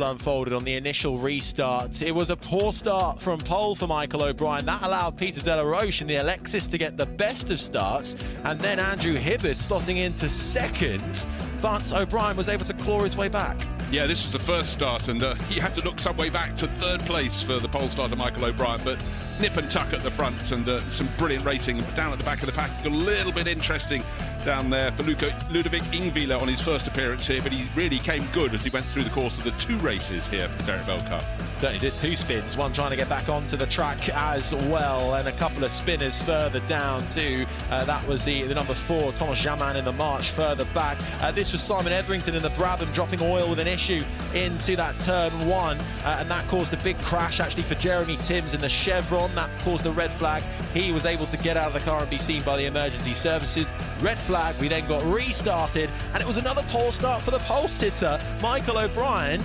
all unfolded on the initial restart. It was a poor start from pole for Michael O'Brien. That allowed Peter De La Roche and the Alexis to get the best of starts, and then Andrew Hibbert slotting into second, but O'Brien was able to claw his way back. Yeah, this was the first start, and he had to look some way back to third place for the pole starter Michael O'Brien, but nip and tuck at the front, and some brilliant racing down at the back of the pack. A little bit interesting down there for Ludovic Ingvila on his first appearance here, but he really came good as he went through the course of the 2 races here for the Derek Bell Cup. Certainly did 2 spins, one trying to get back onto the track as well, and a couple of spinners further down too. That was the number 4, Thomas Jamin in the march further back. This was Simon Etherington in the Brabham dropping oil with an issue into that turn 1, and that caused a big crash actually for Jeremy Timms in the Chevron. That caused a red flag. He was able to get out of the car and be seen by the emergency services. Red flag, we then got restarted, and it was another pole start for the pole sitter Michael O'Brien,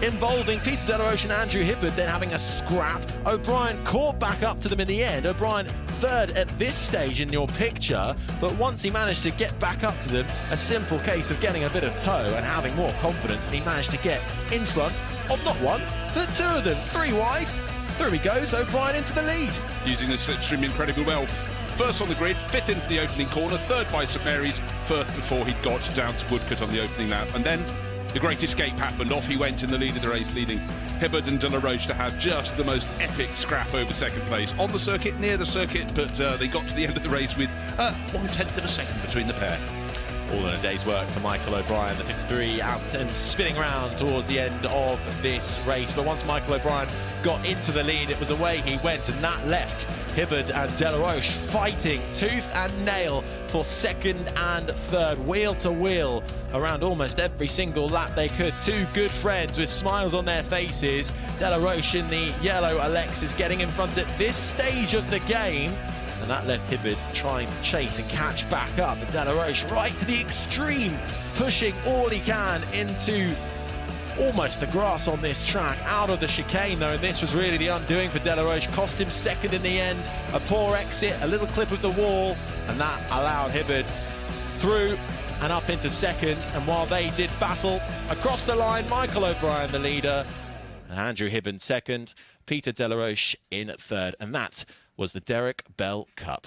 involving Peter De La Roche and Andrew Hibbert, then having a scrap. O'Brien caught back up to them in the end. O'Brien third at this stage in your picture, but once he managed to get back up to them, a simple case of getting a bit of toe and having more confidence, and he managed to get in front of not one, but 2 of them, 3 wide. There he goes, O'Brien into the lead. Using the slipstream incredibly well. First on the grid, 5th into the opening corner, 3rd by St Mary's, 1st before he got down to Woodcote on the opening lap, and then the great escape happened. Off he went in the lead of the race, leading Hibbert and De La Roche to have just the most epic scrap over second place on the circuit, near the circuit, but they got to the end of the race with 1/10 of a second between the pair. All in a day's work for Michael O'Brien, the 53 out and spinning round towards the end of this race. But once Michael O'Brien got into the lead, it was away he went, and that left Hibbert and De La Roche fighting tooth and nail for 2nd and 3rd, wheel to wheel around almost every single lap they could. 2 good friends with smiles on their faces. De La Roche in the yellow Alexis getting in front at this stage of the game, and that left Hibbert trying to chase and catch back up. But De La Roche right to the extreme, pushing all he can into almost the grass on this track, out of the chicane though, and this was really the undoing for De La Roche. Cost him 2nd in the end, a poor exit, a little clip of the wall, and that allowed Hibbert through and up into 2nd. And while they did battle across the line, Michael O'Brien the leader, and Andrew Hibbert 2nd, Peter De La Roche in 3rd, and that was the Derek Bell Cup.